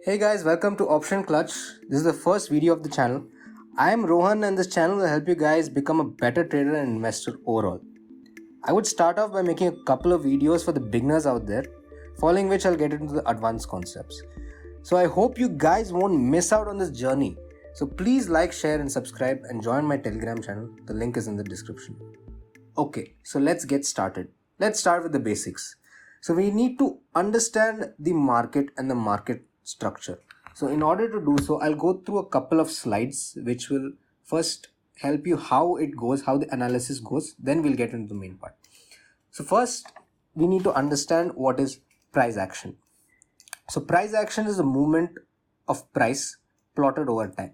Hey guys, welcome to Option Clutch. This is the first video of the channel. I am Rohan and this channel will help you guys become a better trader and investor overall. I would start off by making a couple of videos for the beginners out there, following which I'll get into the advanced concepts. So I hope you guys won't miss out on this journey. So please like, share and subscribe and join my Telegram channel. The link is in the description. Okay, so let's get started. Let's start with the basics. So we need to understand the market and the market structure. So in order to do so, I'll go through a couple of slides which will first help you how it goes, how the analysis goes, then we'll get into the main part. So first, we need to understand what is price action. So price action is the movement of price plotted over time.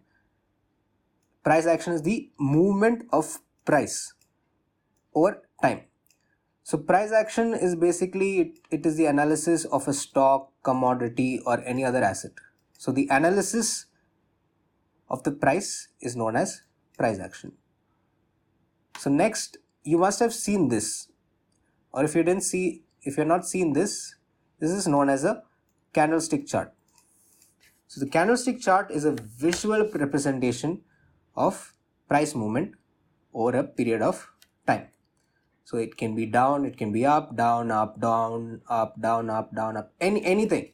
Price action is the movement of price over time. So price action is basically it is the analysis of a stock, commodity or any other asset. So the analysis of the price is known as price action. So next, you must have seen this, or if you're not seen this is known as a candlestick chart. So the candlestick chart is a visual representation of price movement over a period of time. So it can be down, it can be up, down, up, down, up, down, up, down, up, anything.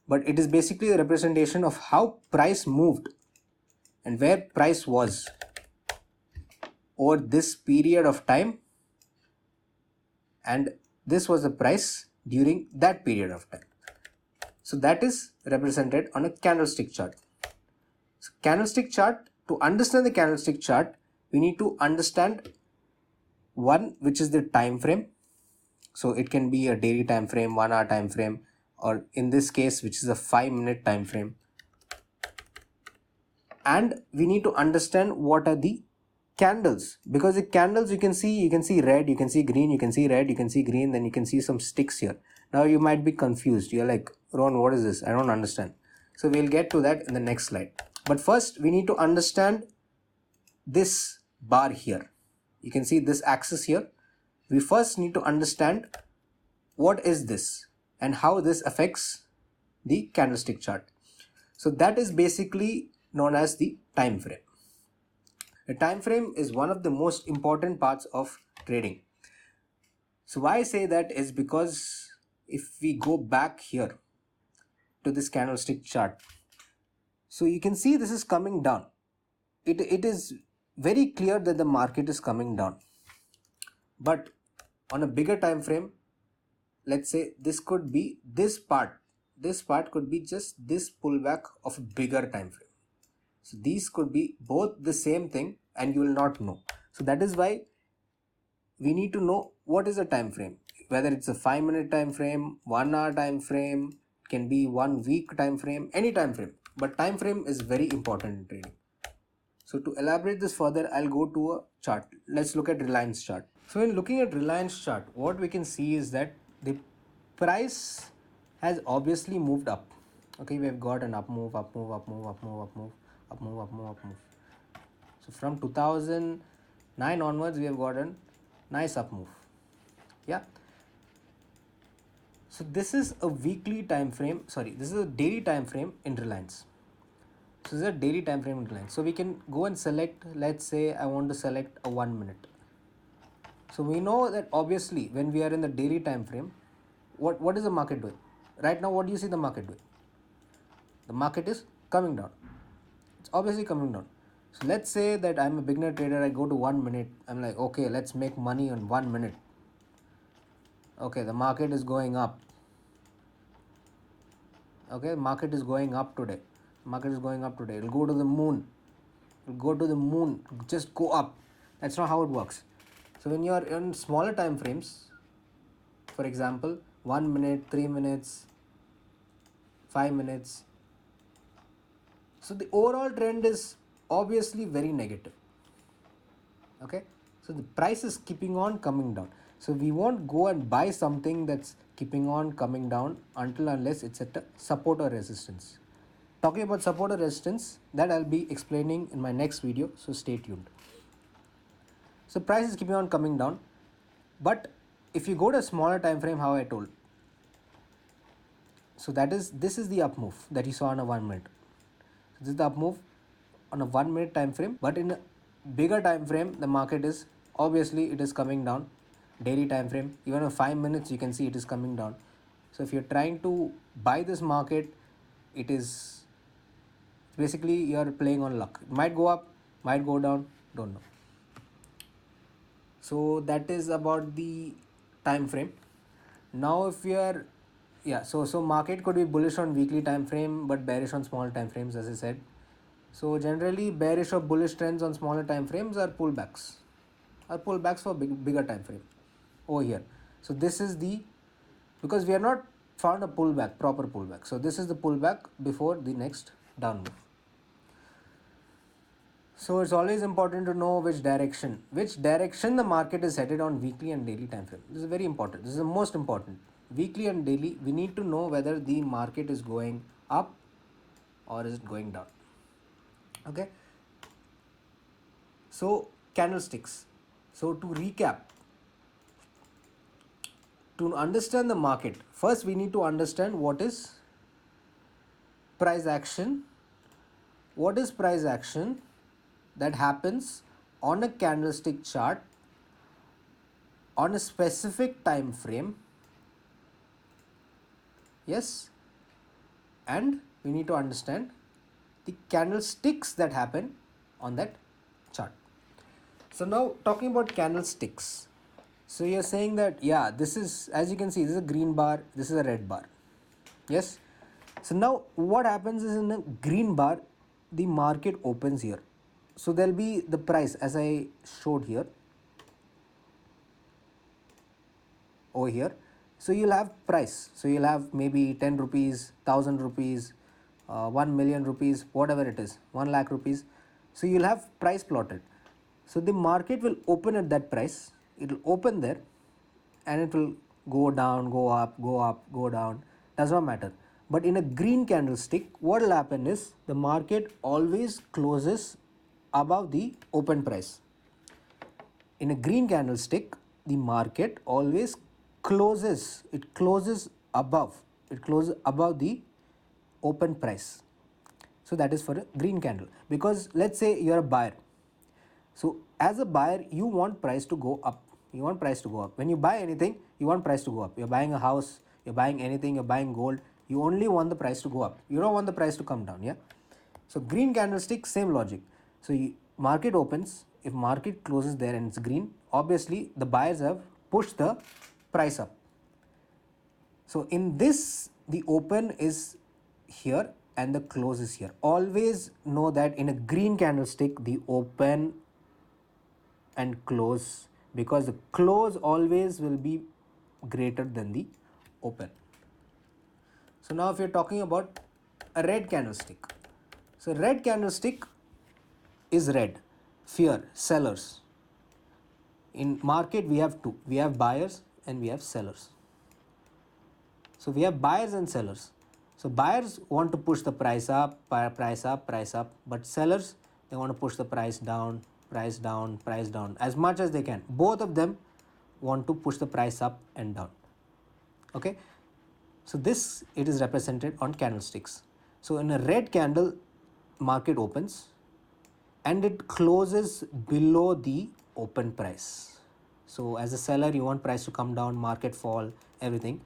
But it is basically a representation of how price moved and where price was over this period of time. And this was the price during that period of time. So that is represented on a candlestick chart. So candlestick chart, to understand the candlestick chart, we need to understand one, which is the time frame. So it can be a daily time frame, 1 hour time frame, or in this case, which is a 5-minute time frame. And we need to understand what are the candles, because the candles you can see red, you can see green, you can see red, you can see green, then you can see some sticks here. Now you might be confused. You're like, Ron, what is this? I don't understand. So we'll get to that in the next slide. But first we need to understand this bar here. You can see this axis here. We first need to understand what is this and how this affects the candlestick chart. So that is basically known as the time frame. The time frame is one of the most important parts of trading. So why I say that is because if we go back here to this candlestick chart, so you can see this is coming down. It is very clear that the market is coming down. But on a bigger time frame, let's say this could be this part could be just this pullback of a bigger time frame. So these could be both the same thing and you will not know. So that is why we need to know what is the time frame, whether it's a 5-minute time frame, 1 hour time frame, can be 1 week time frame, any time frame. But time frame is very important in trading. So to elaborate this further, I'll go to a chart. Let's look at Reliance chart. So in looking at Reliance chart, what we can see is that the price has obviously moved up. Okay, we've got an up move, up move, up move, up move, up move, up move, up move, up move. So from 2009 onwards, we have got a nice up move. Yeah. So this is a weekly time frame. This is a daily time frame in Reliance. So this is a daily time frame in Reliance. So we can go and select, let's say I want to select a 1 minute. So we know that obviously when we are in the daily time frame, what is the market doing? Right now, what do you see the market doing? The market is coming down. It's obviously coming down. So let's say that I'm a beginner trader. I go to 1 minute. I'm like, okay, let's make money on 1 minute. Okay, the market is going up. Okay, market is going up today. Market is going up today. It'll go to the moon. It'll go to the moon. Just go up. That's not how it works. So when you are in smaller time frames, for example, 1 minute, 3 minutes, 5 minutes. So the overall trend is obviously very negative. Okay. So the price is keeping on coming down. So we won't go and buy something that's keeping on coming down unless it's at a support or resistance. Talking about support or resistance, that I'll be explaining in my next video. So stay tuned. So price is keeping on coming down. But if you go to a smaller time frame, how I told, So this is the up move that you saw on a 1 minute. So this is the up move on a 1 minute time frame, but in a bigger time frame the market is obviously it is coming down. Daily time frame, even a 5 minutes, you can see it is coming down. So if you're trying to buy this market, it is basically you're playing on luck. It might go up, might go down, don't know. So that is about the time frame. Now if you are, yeah, so market could be bullish on weekly time frame but bearish on small time frames, as I said. So generally bearish or bullish trends on smaller time frames are pullbacks for bigger time frame over here. So this is the, because we are not found a pullback, proper pullback. So this is the pullback before the next down move. So it's always important to know which direction the market is headed on weekly and daily time frame. This is very important. This is the most important. Weekly and daily, we need to know whether the market is going up or is it going down. Okay. So candlesticks. So to recap, to understand the market, first we need to understand what is price action. What is price action that happens on a candlestick chart on a specific time frame? Yes, and we need to understand the candlesticks that happen on that chart. So now talking about candlesticks, so you're saying that, yeah, this is, as you can see, this is a green bar, this is a red bar. Yes. So now what happens is, in a green bar the market opens here. So there'll be the price as I showed here over here. So you'll have price. So you'll have maybe 10 rupees, 1000 rupees, 1 million rupees, whatever it is, 1 lakh rupees. So you'll have price plotted. So the market will open at that price. It will open there and it will go down, go up, go down. Does not matter. But in a green candlestick, what will happen is the market always closes above the open price. In a green candlestick, the market always closes. It closes above. It closes above the open price. So that is for a green candle. Because let's say you're a buyer. So as a buyer, you want price to go up. You want price to go up. When you buy anything, you want price to go up. You're buying a house, you're buying anything, you're buying gold. You only want the price to go up. You don't want the price to come down. Yeah. So green candlestick, same logic. So market opens. If market closes there and it's green, obviously the buyers have pushed the price up. So in this, the open is here and the close is here. Always know that in a green candlestick, the open and close, because the close always will be greater than the open. So now if you're talking about a red candlestick, so red candlestick is red, fear, sellers. In market we have two, we have buyers and we have sellers. So we have buyers and sellers. So buyers want to push the price up, but sellers, they want to push the price down as much as they can. Both of them want to push the price up and down. Okay. So this, it is represented on candlesticks. So in a red candle, market opens and it closes below the open price. So as a seller, you want price to come down, market fall, everything.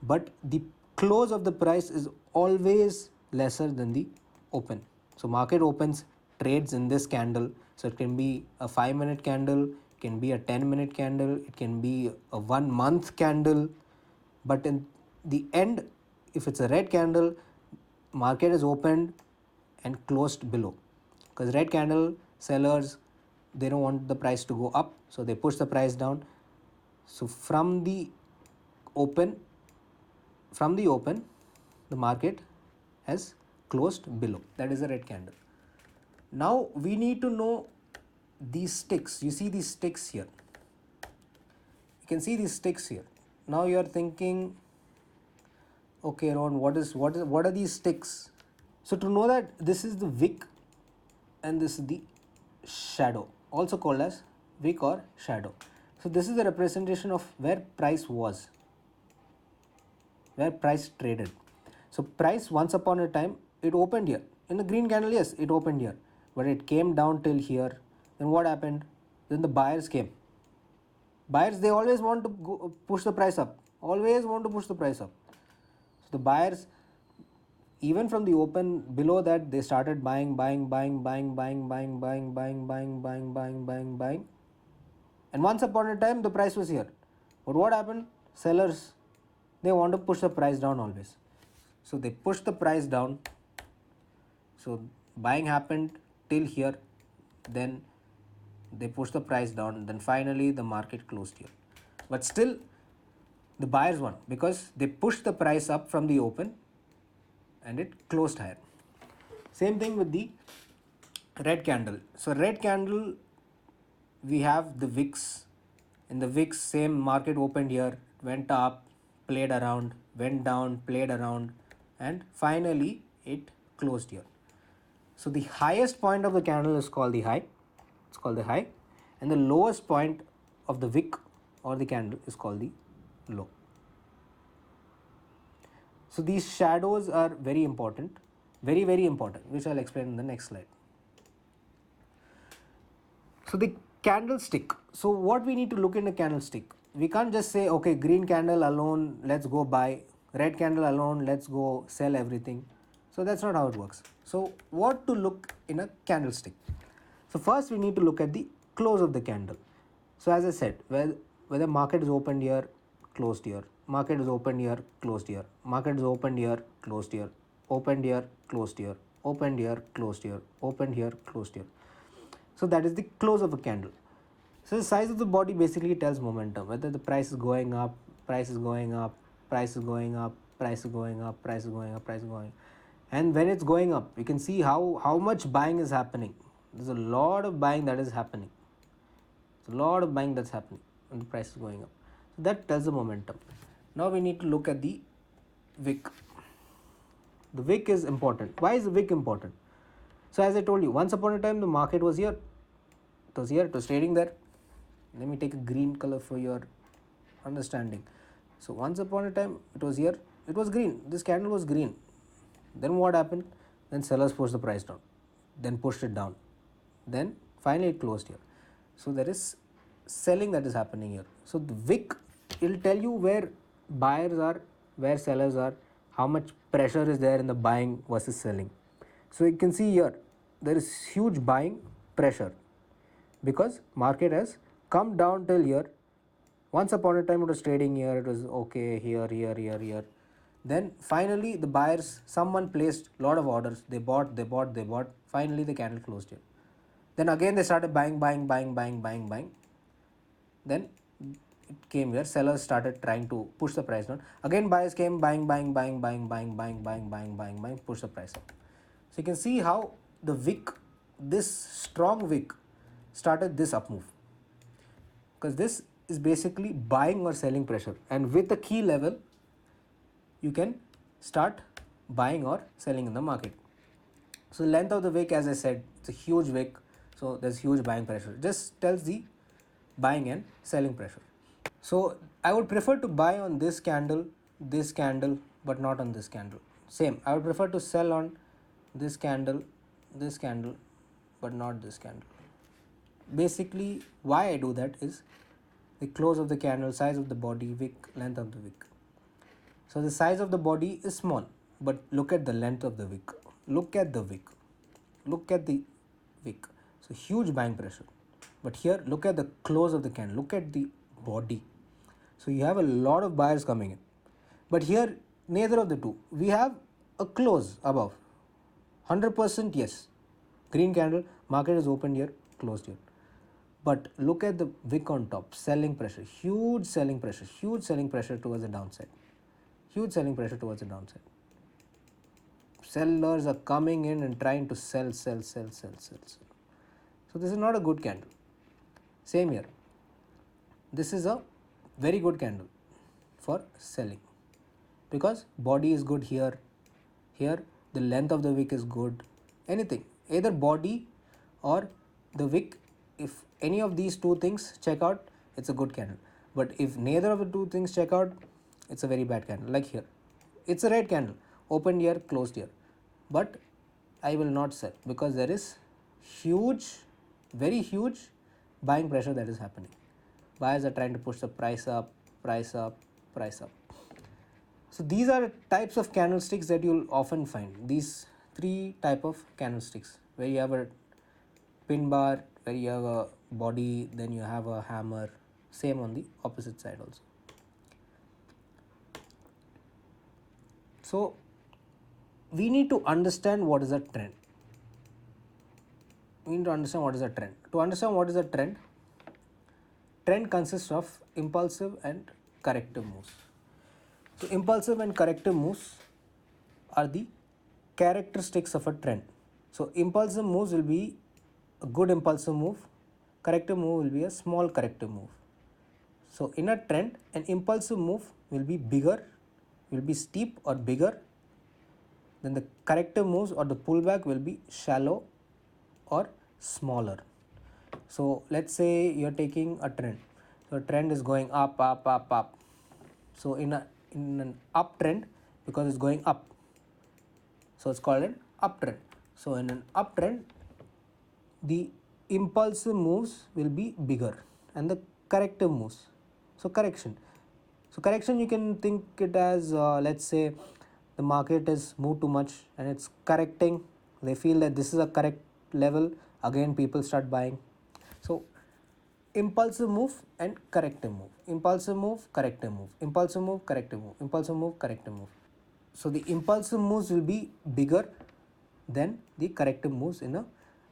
But the close of the price is always lesser than the open. So market opens, trades in this candle. So it can be a 5-minute candle, it can be a 10-minute candle, it can be a 1 month candle. But in the end, if it's a red candle, market is opened and closed below. Because red candle, sellers, they don't want the price to go up, so they push the price down. So from the open, the market has closed below. That is a red candle. Now we need to know these sticks. You see these sticks here. You can see these sticks here. Now you are thinking, okay, Ron, what are these sticks? So to know that, this is the wick and this is the shadow, also called as wick or shadow. So this is the representation of where price was where price traded. So price once upon a time, it opened here. In the green candle, yes, it opened here. But it came down till here. Then what happened? Then the buyers came. Buyers, they always want to push the price up. Always want to push the price up. So the buyers, even from the open below that, they started buying. And once upon a time, the price was here. But what happened? Sellers, they want to push the price down always. So they pushed the price down. So buying happened till here. Then they pushed the price down. Then finally the market closed here. But still, the buyers won because they pushed the price up from the open and it closed higher. Same thing with the red candle. So red candle, we have the wicks. In the wicks, same, market opened here, went up, played around, went down, played around, and finally it closed here. So the highest point of the candle is called the high. It's called the high. And the lowest point of the wick or the candle is called the low. So these shadows are very important, very, very important, which I'll explain in the next slide. So the candlestick. So what we need to look in a candlestick, we can't just say, okay, green candle alone, let's go buy, red candle alone, let's go sell everything. So that's not how it works. So what to look in a candlestick? So first we need to look at the close of the candle. So as I said, whether market is opened here, closed here, market is opened here, closed here, market is opened here, closed here, opened here, closed here, opened here, closed here, opened here, closed here. So that is the close of a candle. So the size of the body basically tells momentum, whether the price is going up, price is going up, price is going up, price is going up, price is going up, price is going up. And when it's going up, you can see how much buying is happening. There's a lot of buying that is happening. There's a lot of buying that's happening when the price is going up. So that tells the momentum. Now we need to look at the wick. The wick is important. Why is the wick important? So as I told you, once upon a time the market was here. It was here, it was trading there. Let me take a green color for your understanding. So once upon a time it was here, it was green. This candle was green. Then what happened? Then sellers pushed the price down. Then pushed it down. Then finally it closed here. So there is selling that is happening here. So the wick will tell you where buyers are, where sellers are, how much pressure is there in the buying versus selling. So you can see here, there is huge buying pressure because market has come down till here. Once upon a time it was trading here, it was okay, here. Then finally the buyers, someone placed a lot of orders, they bought. Finally the candle closed here. Then again they started buying. Then it came here, sellers started trying to push the price down. Again buyers came, buying, push the price up. So you can see how the wick, this strong wick, started this up move. Because this is basically buying or selling pressure. And with the key level, you can start buying or selling in the market. So length of the wick, as I said, it's a huge wick. So there's huge buying pressure. Just tells the buying and selling pressure. So I would prefer to buy on this candle, but not on this candle. Same, I would prefer to sell on this candle, but not this candle. Basically, why I do that is the close of the candle, size of the body, wick, length of the wick. So the size of the body is small, but look at the length of the wick. Look at the wick. Look at the wick. So huge buying pressure. But here, look at the close of the candle. Look at the body. So you have a lot of buyers coming in. But here, neither of the two. We have a close above. 100% yes. Green candle, market is opened here, closed here. But look at the wick on top. Selling pressure. Huge selling pressure. Huge selling pressure towards the downside. Huge selling pressure towards the downside. Sellers are coming in and trying to sell. So this is not a good candle. Same here. This is a very good candle for selling. Because body is good here. Here the length of the wick is good. Anything. Either body or the wick. If any of these two things check out, it's a good candle. But if neither of the two things check out, it's a very bad candle. Like here. it's a red candle, opened here, closed here, but I will not sell because there is huge, very huge buying pressure that is happening. Buyers are trying to push the price up, price up, price up. So these are types of candlesticks that you'll often find. These three type of candlesticks, where you have a pin bar, where you have a body, then you have a hammer. Same on the opposite side also. So we need to understand what is a trend. We need to understand what is a trend. To understand what is a trend, trend consists of impulsive and corrective moves. So impulsive and corrective moves are the characteristics of a trend. So impulsive moves will be a good impulsive move, corrective move will be a small corrective move. So in a trend, an impulsive move will be bigger, will be steep or bigger, then the corrective moves or the pullback will be shallow or smaller. So let's say you're taking a trend. So a trend is going up, up, up, up. So in an uptrend, because it's going up, so it's called an uptrend. So in an uptrend, the impulsive moves will be bigger and the corrective moves. So correction. So correction, you can think it as let's say the market is moved too much and it's correcting. They feel that this is a correct level. Again, people start buying. So impulsive move and corrective move. Impulsive move, corrective move. Impulsive move, corrective move. Impulsive move, corrective move. So the impulsive moves will be bigger than the corrective moves in a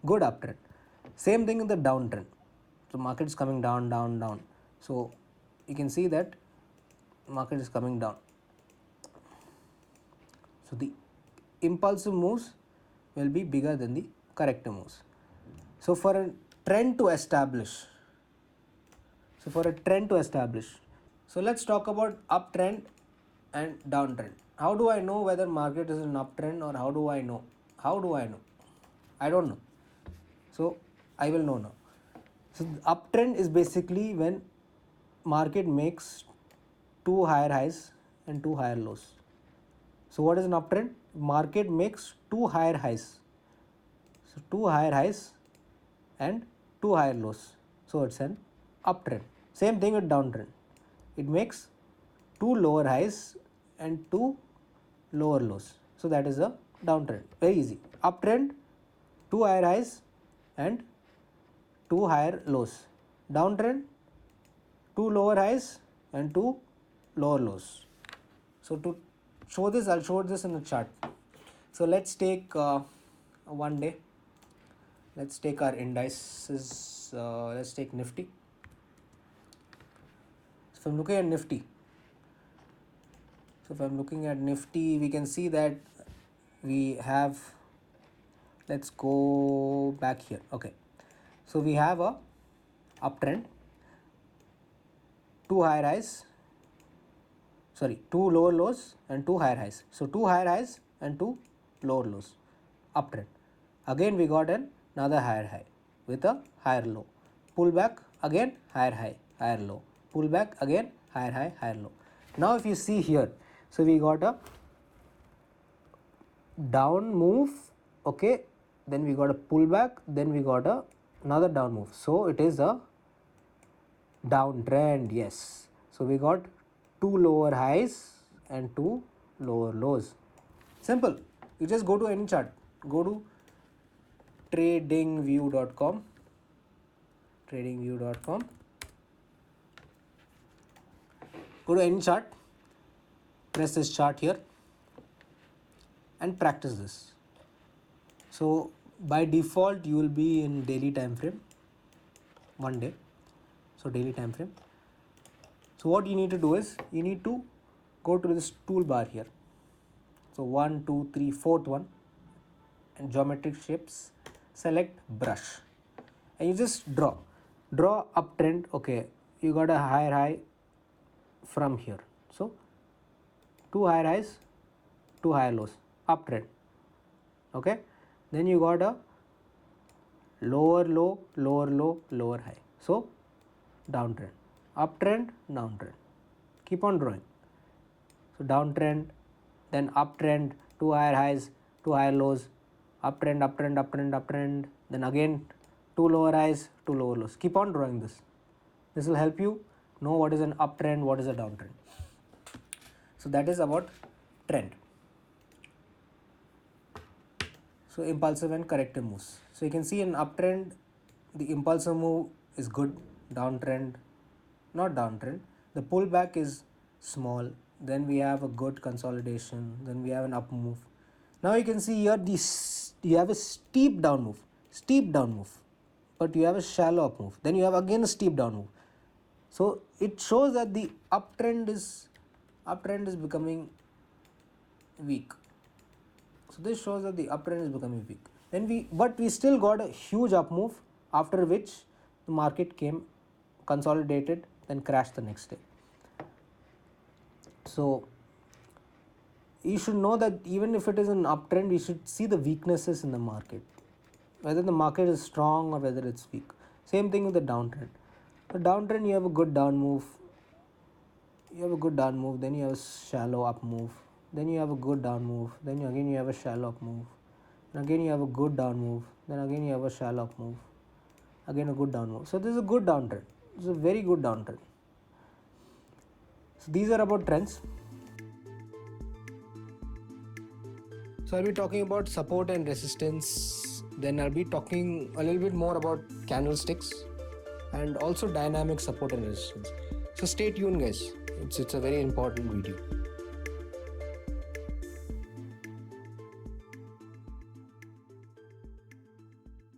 good uptrend. Same thing in the downtrend. So market is coming down, down, down. So you can see that market is coming down. So the impulsive moves will be bigger than the corrective moves. So for a trend to establish, so let's talk about uptrend and downtrend. How do I know whether market is an uptrend, or how do I know? I don't know. So I will know now. So the uptrend is basically when market makes two higher highs and two higher lows. So what is an uptrend? Market makes two higher highs. So two higher highs and two higher lows. So it's an uptrend. Same thing with downtrend. It makes two lower highs and two lower lows. So that is a downtrend. Very easy. Uptrend, two higher highs and two higher lows. Downtrend, two lower highs and two lower lows. So to show this, I'll show this in a chart. So let's take one day. Let's take our indices. Let's take Nifty. So if I'm looking at Nifty, we can see that we have, let's go back here. Okay. So we have a uptrend, two higher highs, two lower lows and two higher highs. So two higher highs and two lower lows, uptrend. Again we got another higher high with a higher low. Pullback, again higher high, higher low. Pullback, again higher high, higher low. Now if you see here, so we got a down move, okay, then we got a pullback, then we got another down move. So it is a downtrend, yes. So we got two lower highs and two lower lows. Simple. You just go to any chart. Go to tradingview.com. Go to any chart. Press this chart here and practice this. So by default you will be in daily time frame, 1 day. So daily time frame. So what you need to do is you need to go to this toolbar here. So 1, 2, 3, fourth one, and geometric shapes, select brush, and you just draw uptrend. Okay, you got a higher high from here. So two higher highs, two higher lows, uptrend. Okay, then you got a lower low, lower low, lower high. So downtrend, uptrend, downtrend. Keep on drawing. So downtrend, then uptrend, two higher highs, two higher lows, uptrend, uptrend, uptrend, uptrend, then again two lower highs, two lower lows. Keep on drawing this. This will help you know what is an uptrend, what is a downtrend. So that is about trend. So impulsive and corrective moves. So you can see in uptrend, the impulsive move is good, downtrend, not downtrend. The pullback is small, then we have a good consolidation, then we have an up move. Now you can see here this, you have a steep down move, but you have a shallow up move. Then you have again a steep down move. So it shows that the uptrend is becoming weak. So this shows that the uptrend is becoming weak. But we still got a huge up move, after which the market came, consolidated, then crashed the next day. So you should know that even if it is an uptrend, we should see the weaknesses in the market, whether the market is strong or whether it's weak. Same thing with the downtrend. The downtrend, you have a good down move, then you have a shallow up move, then you have a good down move, then again you have a shallow up move, and again you have a good down move, then again you have a shallow up move, again a good down move. So this is a good downtrend. This is a very good downtrend. So these are about trends. So I'll be talking about support and resistance. Then I'll be talking a little bit more about candlesticks and also dynamic support and resistance. So stay tuned, guys. It's a very important video.